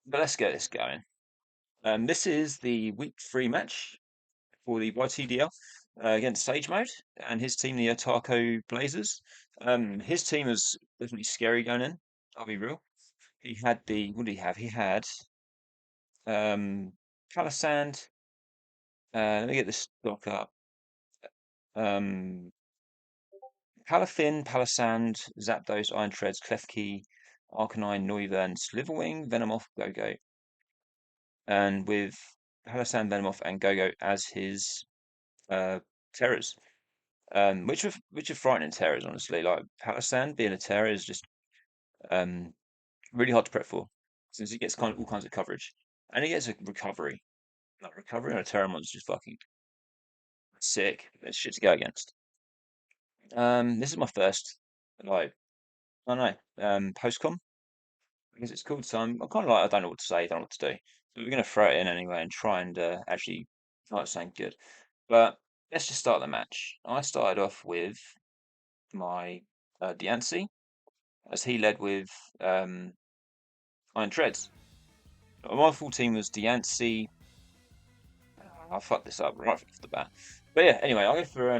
But let's get this going. This is the week 3 match for the YTDL against Sage Mode and his team, the Otaco Blazers. His team was definitely scary going in. I'll be real. He had what did he have? He had um, Palisand. Let me get this stock up. Um, Palafin, Palisand, Zapdos, Iron Treads, Klefki, Arcanine, Noivern, Sliverwing, Venomoth, Go-Go, and with Palisand, Venomoth, and Go-Go as his terrors. Which are frightening terrors, honestly. Like Palisand being a terror is just um really hard to prep for, since he gets all kinds of coverage, and he gets a recovery. Like recovery on a terror monster is fucking sick. It's shit to go against. This is my first, like, I don't know, postcom, I guess it's called. So I'm kind of like, I don't know what to say, don't know what to do. So we're gonna throw it in anyway and try and actually like something good. But let's just start the match. I started off with my Diancie, as he led with um, Iron Treads. My full team was Diancie. I fucked this up right off the bat. But yeah, anyway, I'll go for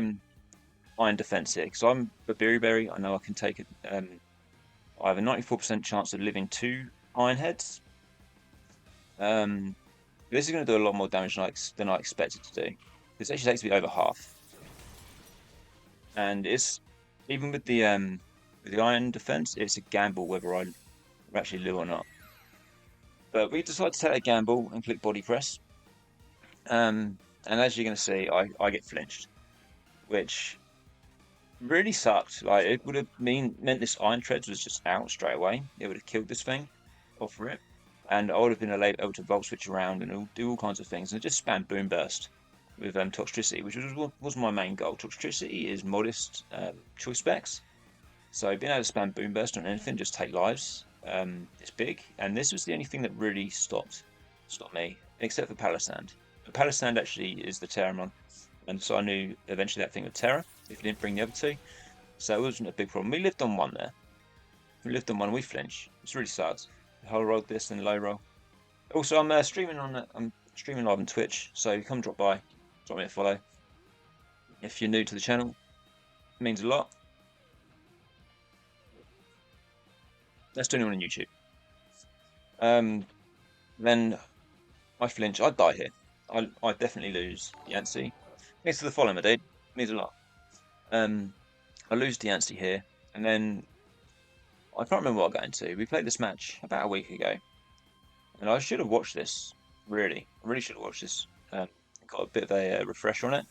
Iron Defense here because I'm a Berry. I know I can take it. I have a 94% chance of living 2 Iron Heads. Um, this is going to do a lot more damage than I expected to do. This actually takes me over half, and it's even with the Iron Defense, it's a gamble whether I actually live or not. But we decided to take a gamble and click Body Press. And as you're going to see, I get flinched, which really sucked. Like it would have meant this Iron Treads was just out straight away. It would have killed this thing off for it, and I would have been able to Volt Switch around and do all kinds of things, and just spam Boom Burst with Toxtricity, which was my main goal. Toxtricity is modest choice specs, so being able to spam Boom Burst on anything, just take lives, it's big. And this was the only thing that really stopped me, except for Palisand. But Palisand actually is the Terramon, and so I knew eventually that thing would Terra if you didn't bring the other two. So it wasn't a big problem. We lived on one there. We lived on one. We flinched. It's really sad. High roll this and low roll. Also, I'm streaming live on Twitch, so come drop by, drop me a follow. If you're new to the channel, it means a lot. Let's do anyone on YouTube. Then I flinch. I die here. I definitely lose Yancey. Thanks for the follow, my dude. Means a lot. I lose Yancey here, and then I can't remember what I got into. We played this match about a week ago, and I should have watched this. Really, I really should have watched this. Got a bit of a refresher on it,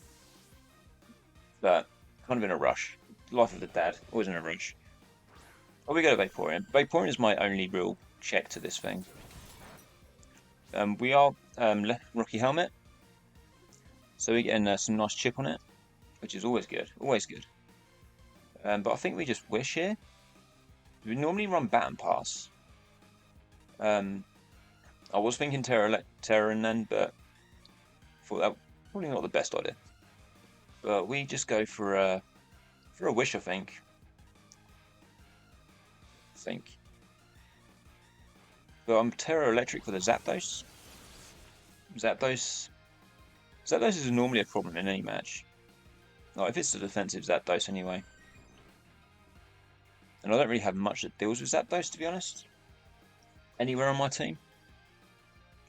but kind of in a rush. Life of the dad, always in a rush. Oh, we go to Vaporeon. Vaporeon is my only real check to this thing. We are Rocky Helmet, so we're getting some nice chip on it, which is always good, always good. But I think we just wish here. We normally run Baton Pass. I was thinking Terra and then, but thought that probably not the best idea. But we just go for a wish, I think. But I'm Terra Electric for the Zapdos. Zapdos. Zapdos is normally a problem in any match. Like if it's a defensive Zapdos anyway. And I don't really have much that deals with Zapdos, to be honest. Anywhere on my team.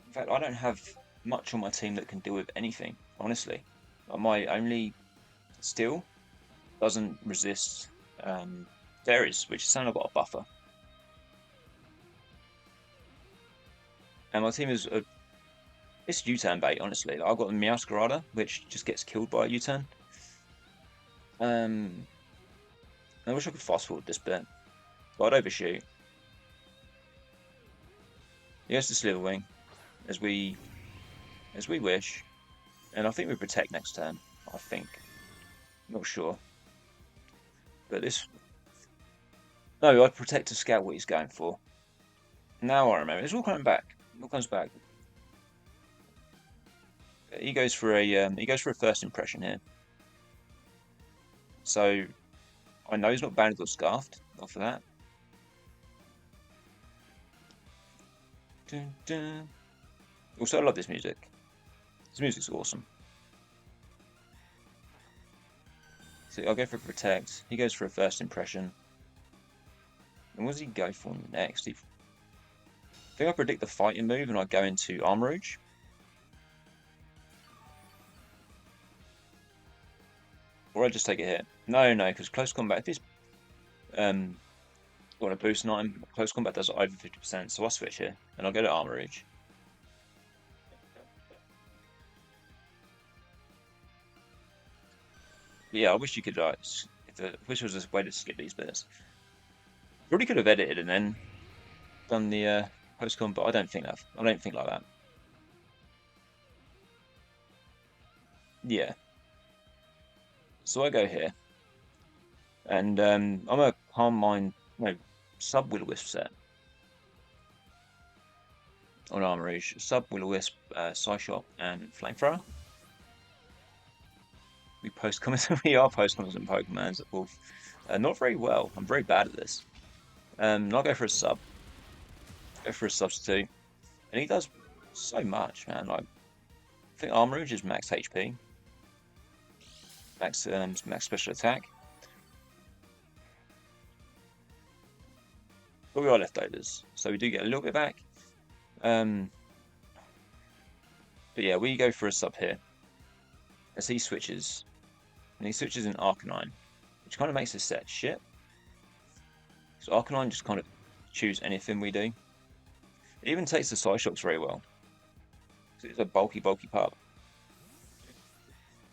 In fact, I don't have much on my team that can deal with anything, honestly. Like my only Steel doesn't resist fairies, which is something I've got a buffer. And my team is it's U-turn bait, honestly. Like, I've got the Meowscarada, which just gets killed by a U-turn. I wish I could fast forward this bit, but I'd overshoot. He has the Slitherwing, as we wish, and I think we protect next turn. I think, not sure, but this. No, I'd protect to scout what he's going for. Now I remember. It's all coming back. It all comes back. He goes for a first impression here. So I know he's not banded or scarfed off of that. Dun, dun. Also, I love this music. This music's awesome. So I'll go for Protect. He goes for a First Impression. And what does he go for next? I think I predict the fighting move and I go into Armor Rouge. Or I just take a hit. No, because Close Combat, if it's got a boost on him, Close Combat does over 50%, so I'll switch here. And I'll go to Armor Rouge. Yeah, I wish you could, wish there was a way to skip these bits. Probably could have edited and then done the post con, but I don't think like that. Yeah. So I go here, and I'm a Calm Mind, no, sub Will-O-Wisp set on Armor Rouge, sub Will-O-Wisp, Psyshock, and Flamethrower. We are post comments and Pokemons that will not very well. I'm very bad at this. I'll go for a sub. Go for a substitute, and he does so much, man. Like, I think Armor Rouge is max HP, max special attack. But we are leftovers, so we do get a little bit back. But yeah, we go for a sub here as he switches, and he switches in Arcanine, which kind of makes this set shit. So Arcanine just kind of choose anything we do. It even takes the Psyshocks very well. It's a bulky pup.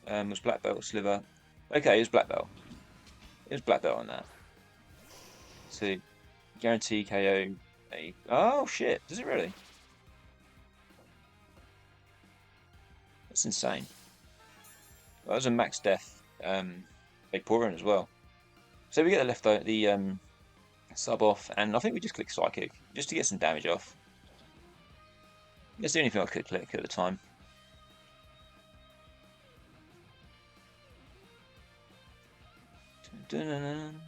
Was Black Belt Sliver? Okay, it was Black Belt. It was Black Belt on that. So guarantee KO. Oh shit! Does it really? That's insane. Well, that was a max death. Vaporeon as well. So we get the sub off, and I think we just click Psychic just to get some damage off. That's the only thing I could click at the time. Dun, dun, dun.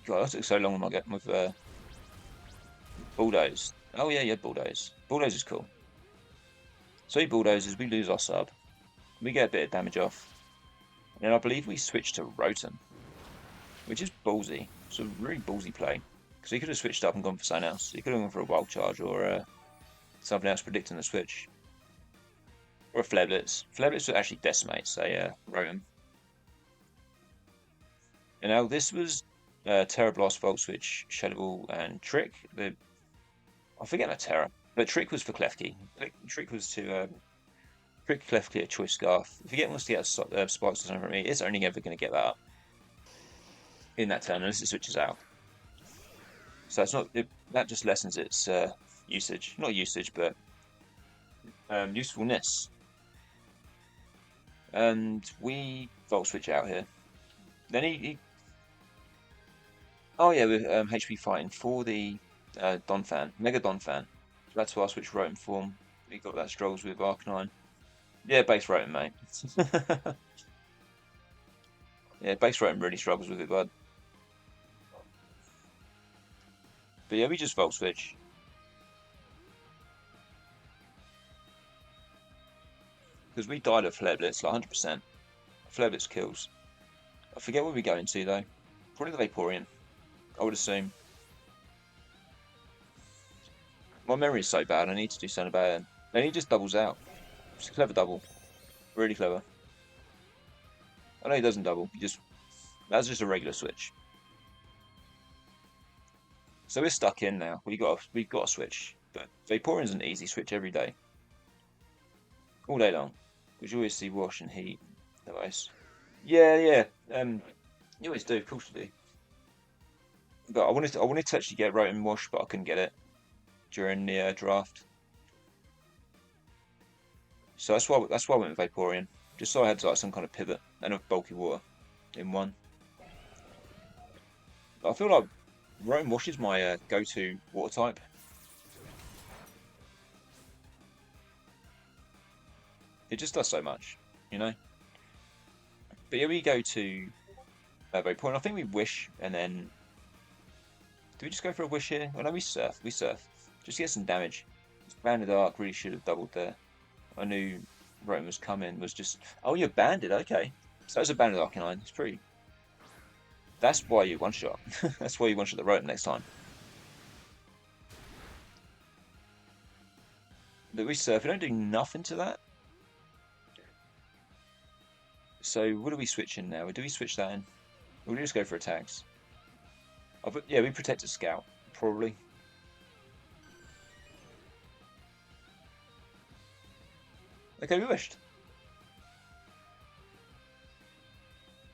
God, that took so long with Bulldoze. Oh yeah, yeah, Bulldoze. Bulldoze is cool. So he bulldozes, we lose our sub. We get a bit of damage off. And then I believe we switch to Rotom, which is ballsy. It's a really ballsy play. Because he could have switched up and gone for something else. He could have gone for a Wild Charge or something else predicting the switch. Or a Flare Blitz. Flare Blitz would actually decimate, say, Rotom. And now this was Terra Blast, Volt Switch, Shadow Ball, and Trick. I forget about Terra, but Trick was for Klefki. Trick was to Trick Klefki a Choice Scarf. If you wants to get a Spikes or something from me, it's only ever going to get that up in that turn unless it switches out. So it's not that just lessens its usage, not usage, but usefulness. And we Volt Switch out here. Then he oh yeah, with HP fighting for the Donphan, Mega Donphan. That's why I switched Rotom form. We got that struggles with Arcanine. Yeah, base Rotom, mate. Yeah, base Rotom really struggles with it, bud. But yeah, we just Volt Switch. Because we died of Flare Blitz, like 100%. Flare Blitz kills. I forget where we're going to, though. Probably the Vaporeon, I would assume. My memory is so bad, I need to do something about it. Then he just doubles out. It's a clever double. Really clever. I know he doesn't double, that's just a regular switch. So we're stuck in now. We've got a switch. But Vaporeon's an easy switch every day. All day long. Because you always see Wash and Heat. Otherwise. Yeah, yeah. You always do, of course you do. But I wanted to actually get Rotom Wash, but I couldn't get it during the draft. So that's why I went with Vaporeon. Just so I had like some kind of pivot and a bulky water in one. I feel like Rotom Wash is my go-to water type. It just does so much, you know? But here we go to Vaporeon. I think we Wish and then Do we just go for a wish here? Well, no, we surf. We surf. Just get some damage. Banded Arc really should have doubled there. I knew Rotom was coming. Was just... Oh, you're banded. Okay. So that's a Banded Arcanine. It's pretty... That's why you one-shot. That's why you one-shot the Rotom next time. But we surf. We don't do nothing to that. So what are we switching now? Do we switch that in? Or do we just go for attacks? Oh, yeah, we protect a Scout. Probably. Okay, we wished.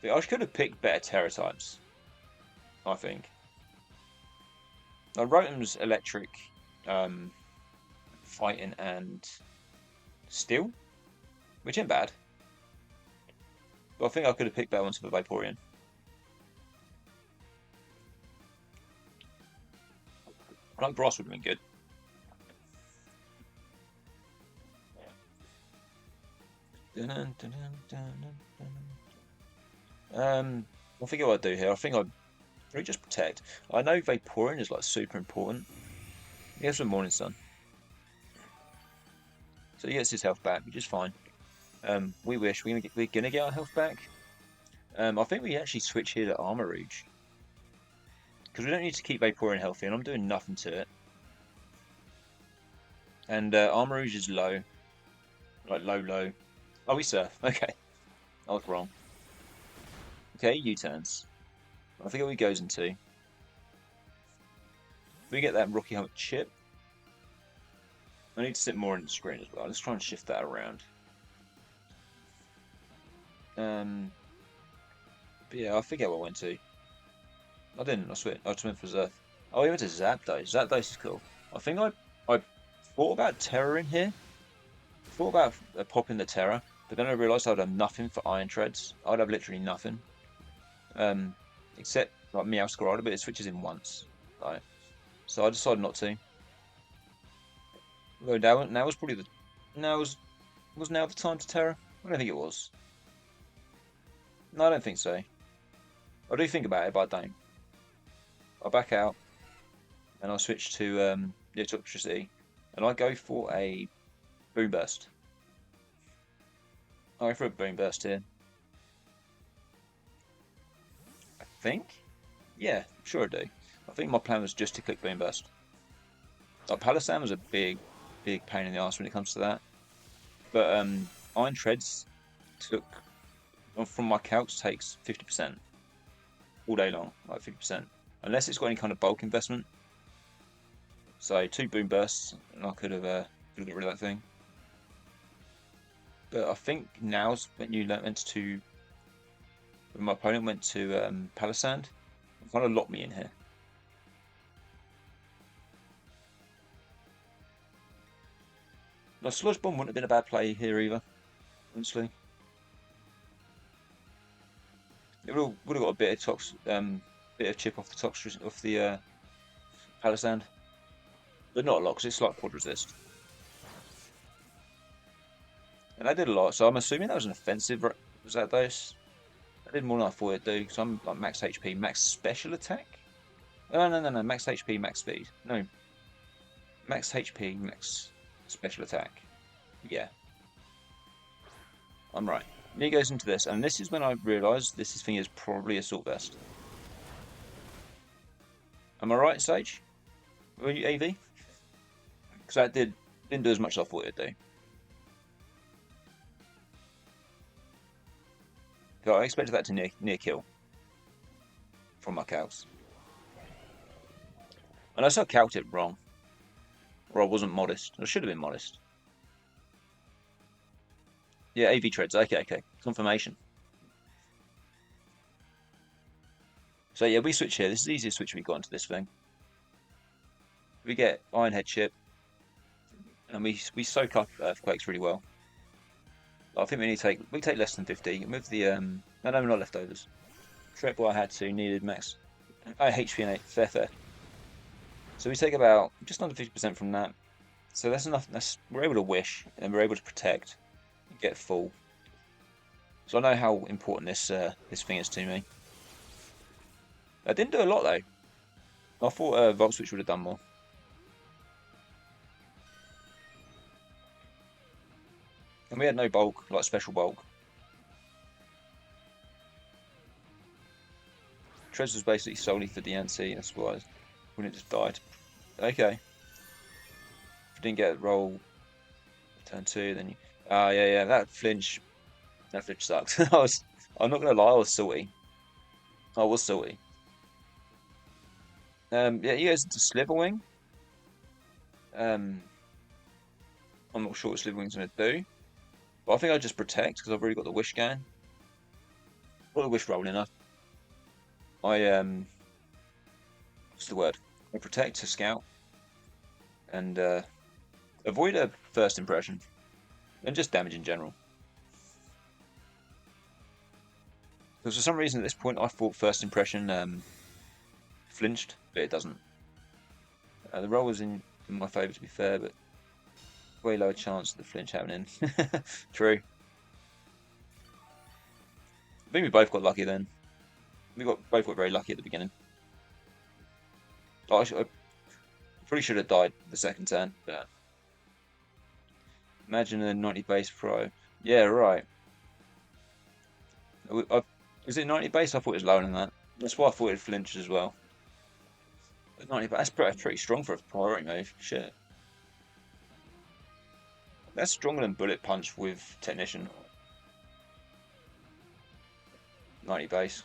I could have picked better Terra types, I think. Now, Rotom's electric, fighting and steel, which ain't bad. But I think I could have picked better ones for the Vaporeon. I like Brass would have been good. I think what I'd do here, I think I'd really just protect. I know Vaporeon is like super important. He has some Morning Sun. So he gets his health back, which is fine. We wish we're gonna get our health back. I think we actually switch here to Armor Rouge. Because we don't need to keep Vaporeon healthy, and I'm doing nothing to it. And Armor Rouge is low. Like low. Oh, we surf. Okay. I was wrong. Okay, U-turns. I think what he goes into. We get that Rocky Helmet chip. I need to sit more on the screen as well. Let's try and shift that around. But yeah, I forget what I went to. I didn't. I swear. I just went for Zerth. Oh, he went to Zapdos. Zapdos is cool. I think I thought about Terra in here. Thought about popping the Terra, but then I realised I'd have nothing for Iron Treads. I'd have literally nothing. Except like Meowscarada, but it switches in once. Right. So I decided not to. Although now was probably was now the time to Terra? I don't think it was. No, I don't think so. I do think about it, but I don't. I back out and I switch to Electricity, and I go for a Boom Burst. I go for a Boom Burst here. I think? Yeah, sure I do. I think my plan was just to click Boom Burst. Like, Palisand was a big pain in the ass when it comes to that. But Iron Treads took, from my calcs, takes 50% all day long, like 50%. Unless it's got any kind of bulk investment. So 2 Boom Bursts, and I could have got rid of that thing. But I think now's when when my opponent went to Palisand, it kind of locked me in here. Now, Sludge Bomb wouldn't have been a bad play here either, honestly. It would have got a bit of chip off the Palisand, but not a lot because it's like quad resist. And I did a lot, so I'm assuming that was an offensive. Was that those? I did more than I thought it'd do. So I'm like max HP, max special attack. No, max HP, max speed. No, max HP, max special attack. Yeah, I'm right. And he goes into this, and this is when I realised this thing is probably Assault Vest. Am I right, Sage? Were you AV? Because that didn't do as much as I thought it'd do. So I expected that to near kill from my calcs. And I calced it wrong. Or I wasn't modest. I should have been modest. Yeah, AV treads. Okay. Confirmation. So yeah, we switch here. This is the easiest switch we got into this thing. We get Iron Head chip. And we soak up Earthquakes really well. I think we take less than 50. Move the no, we're not leftovers. Triple I had to, needed max. HP and 8, fair. So we take about just under 50% from that. So that's enough. We're able to wish, and we're able to protect, and get full. So I know how important this thing is to me. I didn't do a lot though. I thought Volt Switch would have done more. And we had no bulk, like special bulk. Trez was basically solely for DNC, that's why when it just died. Okay. If you didn't get a roll turn two, then you. Ah, yeah, yeah. That flinch sucked. I'm not gonna lie, I was salty. I was salty. Yeah, he goes into Slitherwing. Um, I'm not sure what Slitherwing's gonna do, but I think I just protect because I've already got the wish going. Got the wish rolling up. What's the word? I protect to scout and avoid a first impression and just damage in general. Because for some reason at this point I thought first impression flinched, but it doesn't. The roll was in my favour to be fair, but way lower chance of the flinch happening. True. I think we both got lucky then. Both got very lucky at the beginning. I probably should have died the second turn, but imagine a 90 base pro. Yeah, right. Is it 90 base? I thought it was lower than that. That's why I thought it flinched as well. But 90, that's pretty strong for a priority move. Shit. That's stronger than Bullet Punch with Technician. 90 base.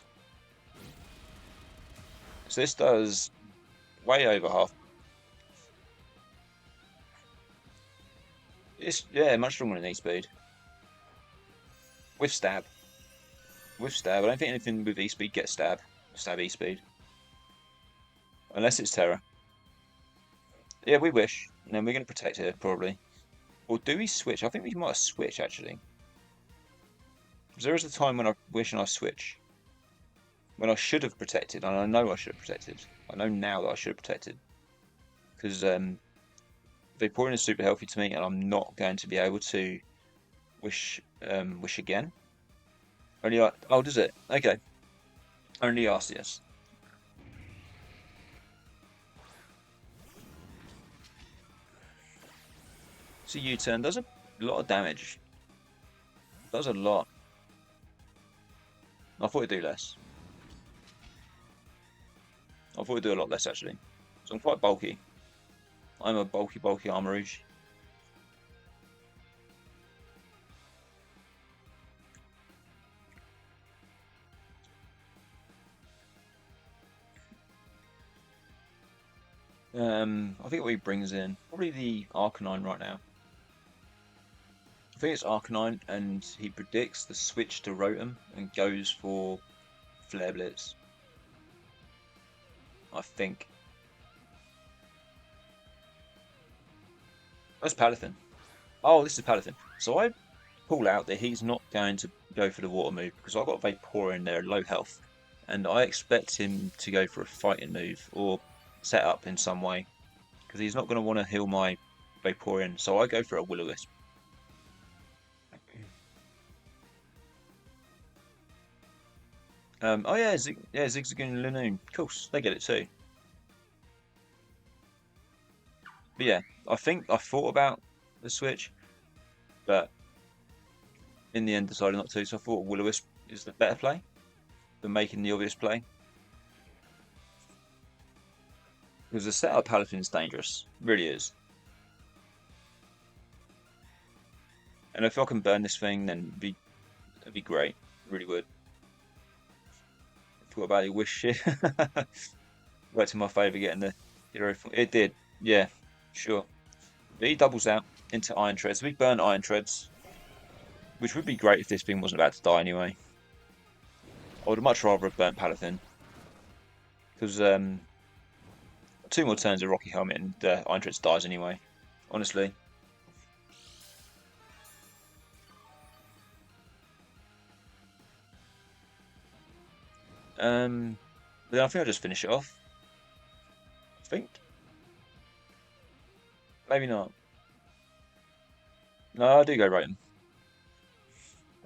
So this does way over half. It's, yeah, much stronger than E-Speed. With stab. With stab. I don't think anything with E-Speed gets stab. Stab E-Speed. Unless it's Terror. Yeah, we wish. And then we're going to protect here, probably. Or do we switch? I think we might switch, actually. Because there is a time when I wish and I switch. When I should have protected, and I know I should have protected. I know now that I should have protected. Because Vaporeon is super healthy to me, and I'm not going to be able to wish again. Only oh, does it? Okay. Only Arceus. So U-turn does a lot of damage. Does a lot. I thought it'd do less. I thought it'd do a lot less actually. So I'm quite bulky. I'm a bulky Armarouge. I think what he brings in probably the Arcanine right now. I think it's Arcanine, and he predicts the switch to Rotom and goes for Flare Blitz. I think. That's Palathin. Oh, this is Palathin. So I pull out that he's not going to go for the water move because I've got Vaporeon there, low health, and I expect him to go for a fighting move or set up in some way because he's not going to want to heal my Vaporeon. So I go for a Will-O-Wisp. Oh yeah, Zigzagoon and Linoon. Of course, they get it too. But yeah, I think I thought about the switch, but in the end decided not to. So I thought Will-O-Wisp is the better play than making the obvious play. Because the setup Paladin is dangerous, really is. And if I can burn this thing, then it'd be great. It really would. What about your wish shit? Worked in my favour getting the hero. It did, yeah, sure. But he doubles out into Iron Treads. We burn Iron Treads, which would be great if this thing wasn't about to die anyway. I would much rather have burnt Palathin. Because 2 more turns of Rocky Helmet and Iron Treads dies anyway. Honestly. But then I think I'll just finish it off. I think. Maybe not. No, I do go Rotom.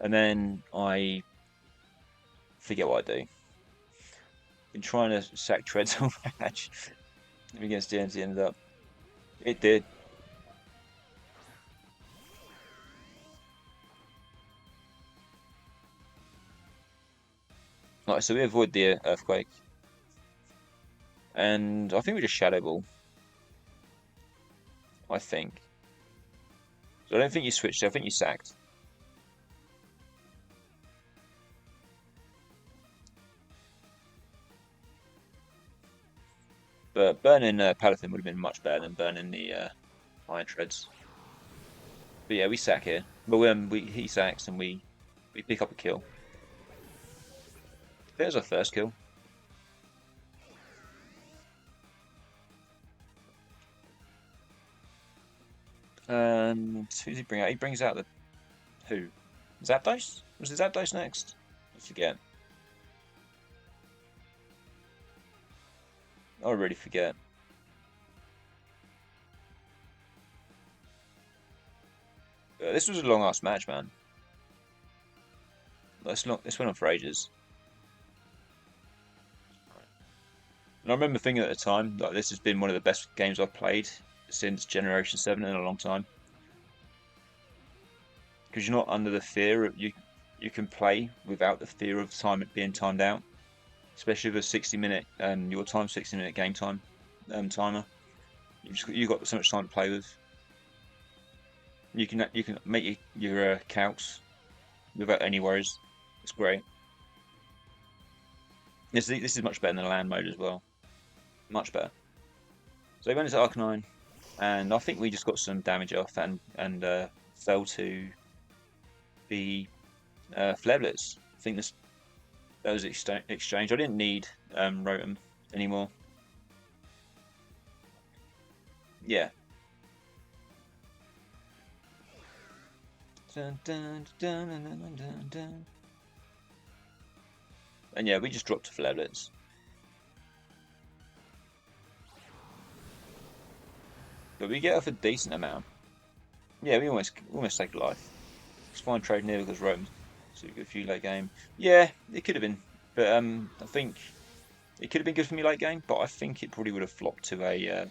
And then I forget what I do. Been trying to sack treads all match. against DNZ ended up. It did. Right, so we avoid the earthquake, and I think we just shadow ball. I think. So I don't think you switched. I think you sacked. But burning Palatine would have been much better than burning the Iron Treads. But yeah, we sack here. But he sacks and we pick up a kill. There's our first kill. And who does he bring out? He brings out the who? Zapdos? Was it Zapdos next? I forget. I really forget. This was a long ass match, man. This went on for ages. And I remember thinking at the time, like this has been one of the best games I've played since Generation 7 in a long time. Because you're not under the fear of you can play without the fear of time being timed out. Especially with a 60-minute your time 60-minute game time timer. You've got so much time to play with. You can make your calcs without any worries. It's great. This is much better than the land mode as well. Much better. So they went into Arcanine, and I think we just got some damage off and fell to the Flare Blitz. I think that was exchange. I didn't need Rotom anymore. Yeah. Dun, dun, dun, dun, dun, dun, dun. And yeah, we just dropped to Flare Blitz. But we get off a decent amount. Yeah, we almost take a life. It's fine trading here because Rotom's a few late game. Yeah, it could have been. But I think it could have been good for me late game, but I think it probably would have flopped to a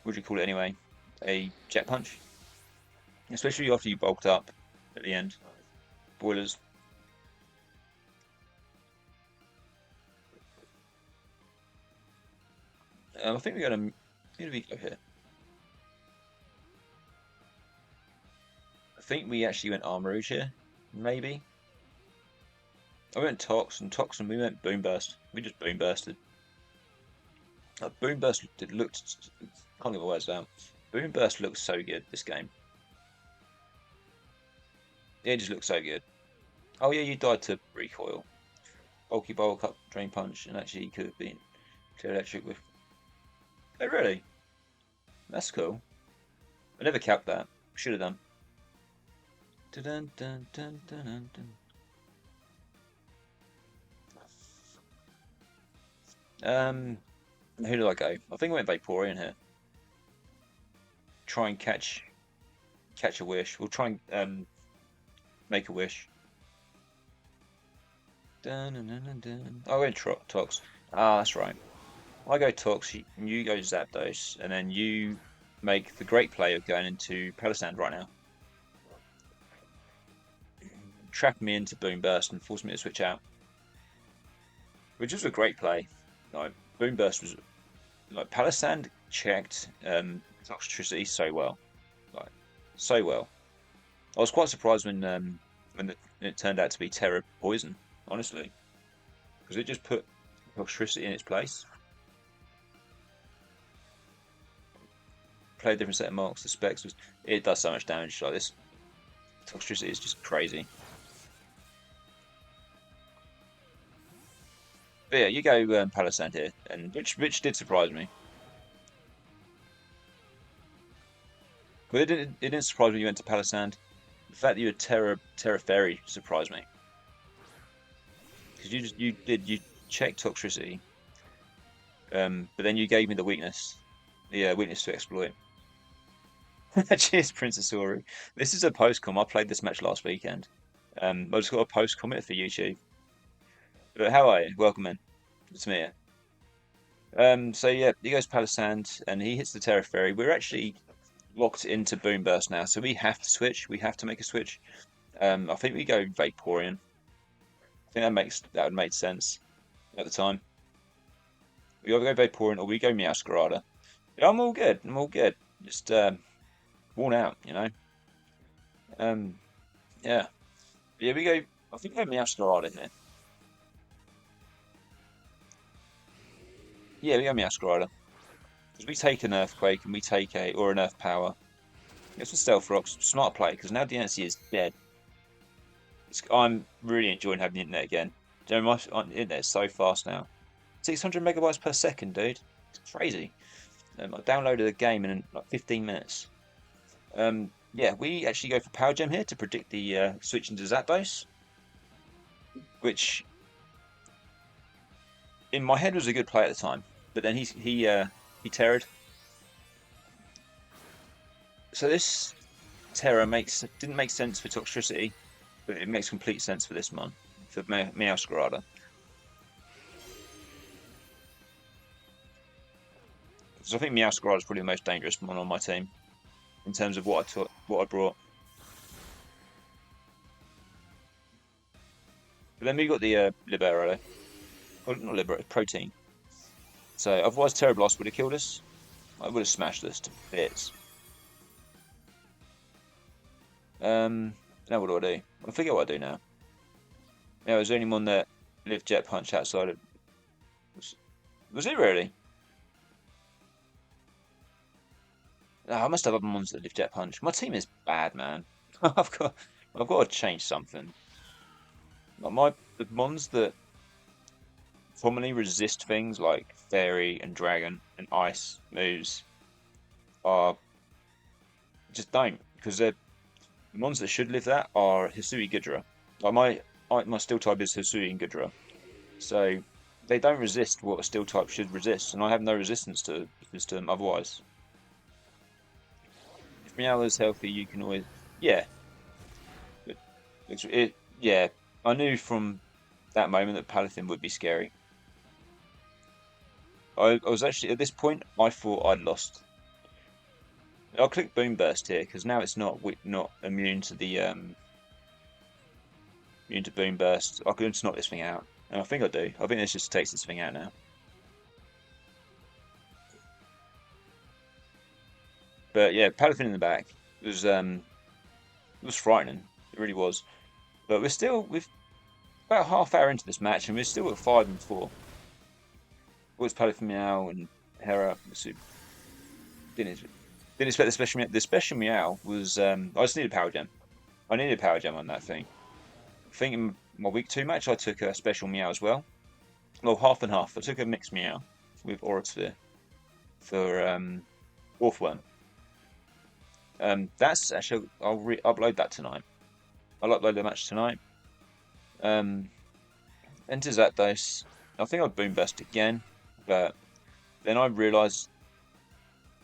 what do you call it anyway? A jet punch. Especially after you bulked up at the end. Boilers. I think we're gonna go here. I think we actually went Armourouge here, maybe. I went Tox and we went Boom Burst. We just Boom Bursted. Boom Burst looked can't get my words out. Boom Burst looks so good this game. It just looks so good. Oh yeah, you died to recoil. Bulky bulk up, drain punch, and actually he could have been clear electric with. Oh really? That's cool. I never capped that. Should have done. Dun, dun, dun, dun, dun, dun. Who did I go? I think I went Vaporeon here. Try and catch a wish. We'll try and make a wish. Dun, dun, dun, dun, dun. I went Tox. Ah, that's right. I go Tox, you go Zapdos, and then you make the great play of going into Palisand right now. Trap me into Boom Burst and force me to switch out. Which was a great play. Like Boom Burst was like Palisand checked Toxtricity so well. Like so well. I was quite surprised when it turned out to be Terra Poison, honestly. Because it just put Toxtricity in its place. Play a different set of marks. The specs it does so much damage. Like this, Toxtricity is just crazy. But yeah, you go Palisand here, and which did surprise me. But it didn't surprise me you went to Palisand. The fact that you had Terra Fairy surprised me because you checked Toxtricity, but then you gave me the weakness, weakness to exploit. Cheers, Princess Ori. This is a post-com. I played this match last weekend. I just got a post-comment for YouTube. But how are you? Welcome in. It's me. So yeah, he goes Palisand and he hits the Terra Fairy. We're actually locked into Boom Burst now, so we have to switch. We have to make a switch. I think we go Vaporeon. I think that would make sense at the time. We either go Vaporeon or we go Meowscarada. Yeah, I'm all good. I'm all good. Just worn out, you know. Um, yeah, yeah. We go. I think we go Meowscarada here. Yeah, we go Meowscarada because we take an Earthquake and we take an Earth Power. It's a Stealth Rocks. Smart play because now DNC is dead. I'm really enjoying having the internet again. You know, my internet is so fast now. 600 megabytes per second, dude. It's crazy. I downloaded the game in like 15 minutes. Yeah, we actually go for Power Gem here to predict the switch into Zapdos, which in my head was a good play at the time. But then he terrored. So this Terra didn't make sense for Toxtricity, but it makes complete sense for this one for Meowscarada. So I think Meowscarada is probably the most dangerous one on my team in terms of what I brought. But then we got the Libero, well, not Libero, Protein. So otherwise Terra Blast would have killed us. I would have smashed this to bits. Now what do I do? I forget what I do now. Yeah, was there anyone that lived Jet Punch outside of? Was it really? Oh, I must have other ones that live Jet Punch. My team is bad, man. I've got I've got to change something. Like the ones that commonly resist things like Fairy and Dragon and Ice moves are just don't because they're the ones that should live that are Hisui Ghidorah. Like my steel type is Hisui and Ghidorah, so they don't resist what a steel type should resist, and I have no resistance to them otherwise. If Meow is healthy, you can always yeah. Yeah. I knew from that moment that Palathin would be scary. I was actually at this point I thought I'd lost. I'll click Boom Burst here because now it's not immune to the immune to Boom Burst. I can just knock this thing out, and I think I do. I think this just takes this thing out now. But yeah, Palathin in the back was frightening. It really was. But we've about half hour into this match, and we're still at 5-4. What's Palathin Meow and Hera? Didn't didn't expect the special meow. The special meow was I just needed power gem. I needed power gem on that thing. I think in my week 2 match I took a special meow as well. Well, half and half. I took a mixed meow with Aura Sphere for Orthworm. That's actually I'll upload that tonight. I'll upload the match tonight. Enters that dice. I think I'd boom burst again, but then I realised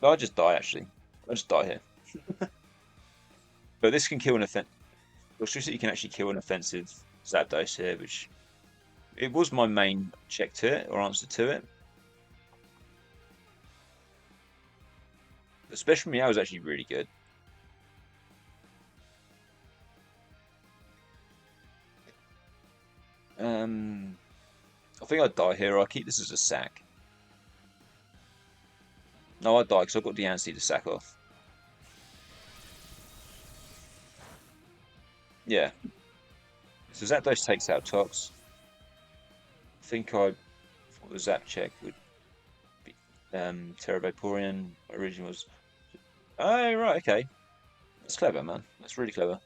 I just die actually. I just die here. But this can kill an offensive. Electricity can actually kill an offensive Zapdos here, which it was my main check to it or answer to it. The special meow is actually really good. I think I'd die here. I'll keep this as a sack. No, I'd die because I've got Deancey to sack off. Yeah. So Zapdos takes out Tox. I think I thought the Zap check would be Terra Vaporeon. Original was. Oh, right, okay. That's clever, man. That's really clever.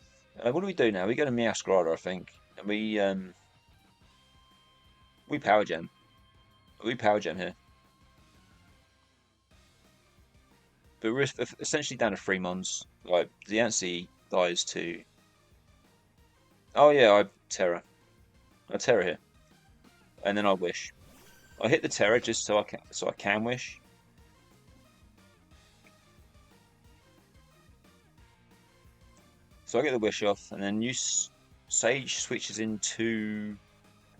What do we do now? We go to Meowscarada, I think. And we Power Gem. We Power Gem here. But we're essentially down to 3 mons. Like, the Deancey dies to. Oh, yeah, I Terra here. And then I wish. I hit the Terra just so I can wish. So I get the wish off, and then Sage switches into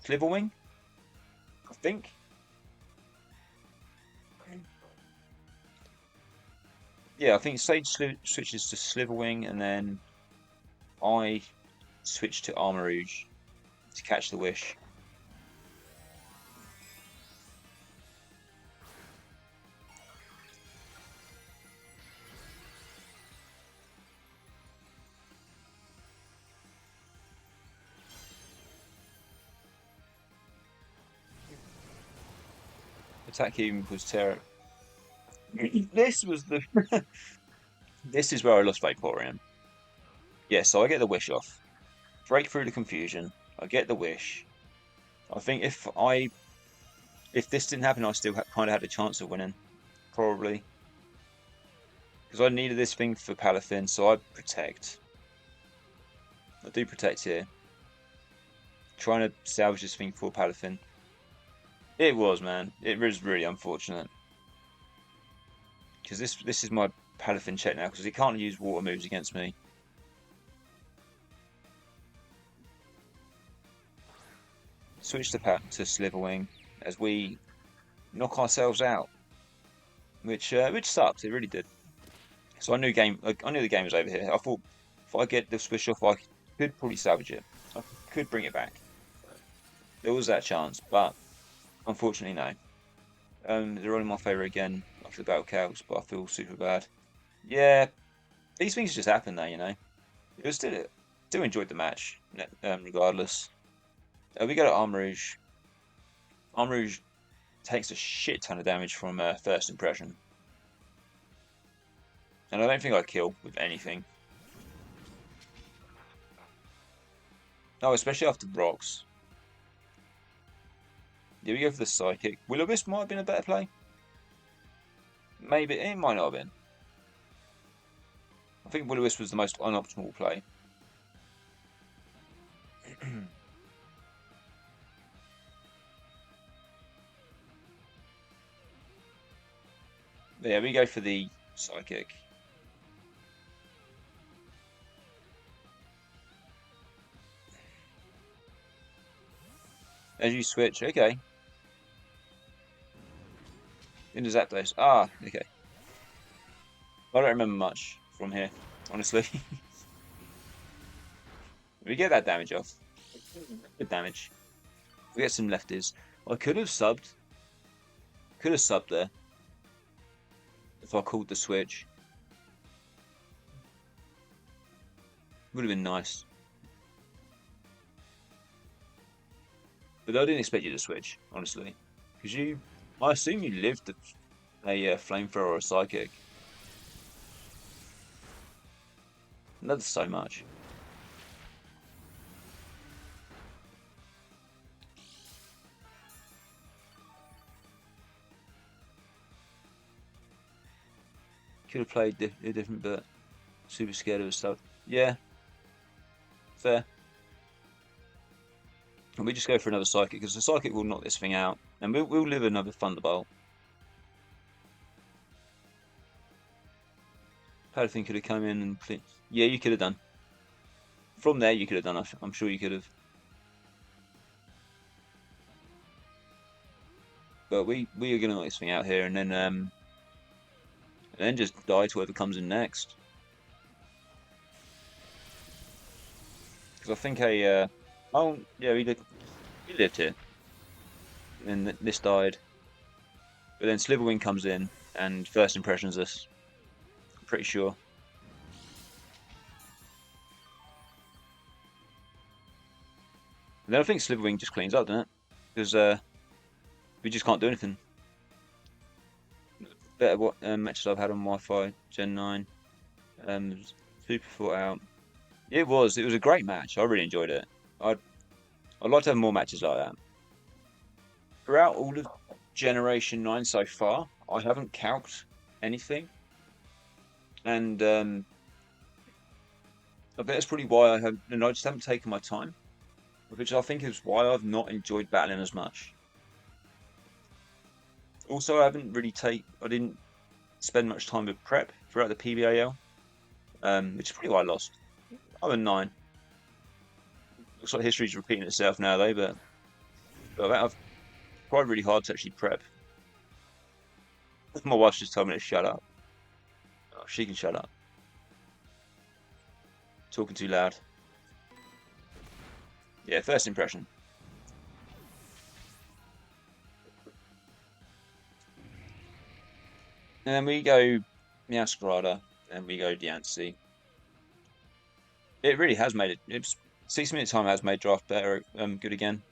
Slitherwing, I think. Yeah, I think Sage switches to Sliverwing, and then I switch to Armor Rouge to catch the wish. Attack him was terror. This was the. This is where I lost Vaporeon. Yeah, so I get the wish off. Break through the confusion. I get the wish. I think if this didn't happen, I still kind of had a chance of winning, probably, because I needed this thing for Palafin, so I protect. I do protect here, trying to salvage this thing for Palafin. It was, man. It was really unfortunate because this is my Palafin check now because he can't use water moves against me. Switch to Sliverwing as we knock ourselves out, which sucked. It really did. So I knew the game was over here. I thought if I get the switch off, I could probably salvage it. I could bring it back. There was that chance, but unfortunately, no. They're all in my favour again after the battle calcs, but I feel super bad. Yeah, these things just happen though, you know. It was still enjoyed the match, regardless. We go to Arm Rouge. Arm Rouge takes a shit ton of damage from first impression, and I don't think I kill with anything. No, especially after rocks. Yeah, we go for the Psychic. Will-O-Wisp might have been a better play. Maybe, it might not have been. I think Will-O-Wisp was the most unoptimal play. Yeah, we go for the Psychic. As you switch, okay. Into Zapdos. Ah, okay. I don't remember much from here, honestly. We get that damage off. Good damage. We get some lefties. I could have subbed. Could have subbed there. If I called the switch. Would have been nice. But I didn't expect you to switch, honestly. Because I assume you lived a flamethrower or a psychic. And that's so much. Could have played a different, but super scared of his stuff. Yeah, fair. And we just go for another psychic because the psychic will knock this thing out, and we'll live another Thunderbolt. Palafin could have come in and yeah, you could have done. From there, you could have done. I'm sure you could have. But we are gonna knock this thing out here, and then just die to whoever comes in next. Because I think oh yeah, we lived here, and then this died. But then Sliverwing comes in and first impressions us. I'm pretty sure. And then I think Sliverwing just cleans up, doesn't it? Because we just can't do anything. Better what matches I've had on Wi-Fi Gen 9. Super thought out. It was a great match. I really enjoyed it. I'd like to have more matches like that. Throughout all of Generation 9 so far, I haven't calced anything. And I bet that's probably why I just haven't taken my time. Which I think is why I've not enjoyed battling as much. Also, I didn't spend much time with prep throughout the PBAL, which is probably why I lost. I'm a 9. Looks like history's repeating itself now, though, but I've tried really hard to actually prep. My wife's just told me to shut up. Oh, she can shut up. Talking too loud. Yeah, first impression. And then we go Meowscarada, and we go Diancie. It really has made it. It's 6 minute time has made draft better, good again.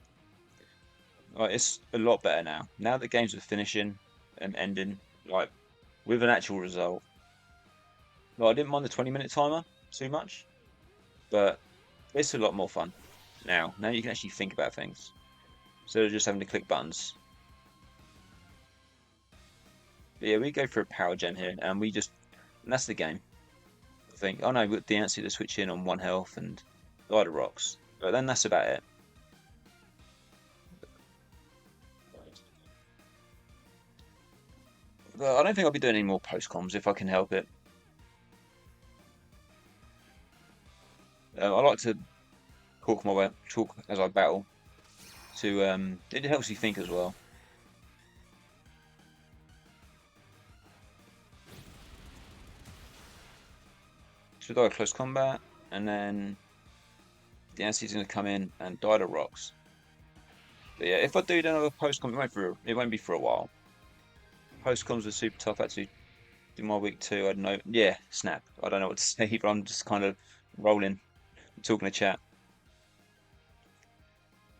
Like, it's a lot better now. Now that games are finishing and ending, like with an actual result. Like, I didn't mind the 20-minute timer too much, but it's a lot more fun now. Now you can actually think about things instead of just having to click buttons. But yeah, we go for a power gem here, and and that's the game. I think. Oh no, we've got the answer to switch in on 1 health and Lighter Rocks, but then that's about it. But I don't think I'll be doing any more post comms if I can help it. I like to talk as I battle. It helps you think as well. Should I close combat, and then the answer's going to come in and die to rocks. But yeah, if I do another post com, it won't be for a while. Post coms are super tough. Actually, do my week 2. I don't know. Yeah, snap. I don't know what to say, but I'm just kind of rolling, talking to chat.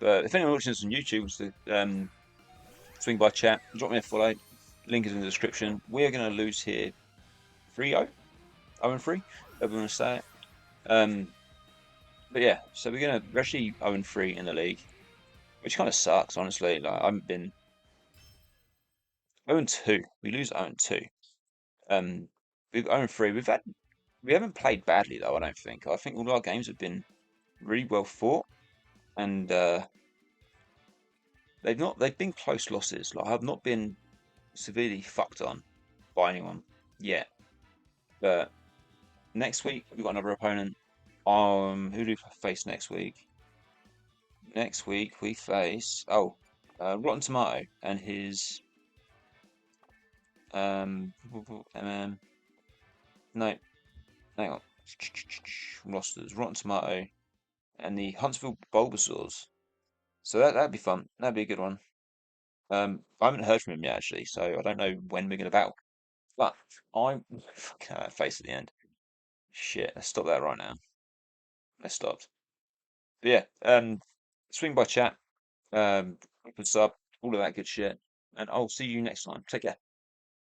But if anyone watching this on YouTube wants to swing by chat, drop me a follow. Link is in the description. We are going to lose here 3-0, 0-3, however you want to say it. But yeah, so we're actually 0-3 in the league, which kind of sucks, honestly. Like, I haven't been 0-2. We lose 0-2. We've 0-3. We haven't played badly though, I don't think. I think all our games have been really well fought, and they've been close losses. Like, I've not been severely fucked on by anyone yet. But next week we've got another opponent. Who do we face next week? Next week we face Rotten Tomato and his MM. No, hang on. Rosters Rotten Tomato and the Huntsville Bulbasaurs. So that'd be fun. That'd be a good one. I haven't heard from him yet actually, so I don't know when we're gonna battle. But I fucking hell, that face at the end. Shit, let's stop that right now. Let's stop. But yeah, swing by chat, open sub, all of that good shit, and I'll see you next time. Take care.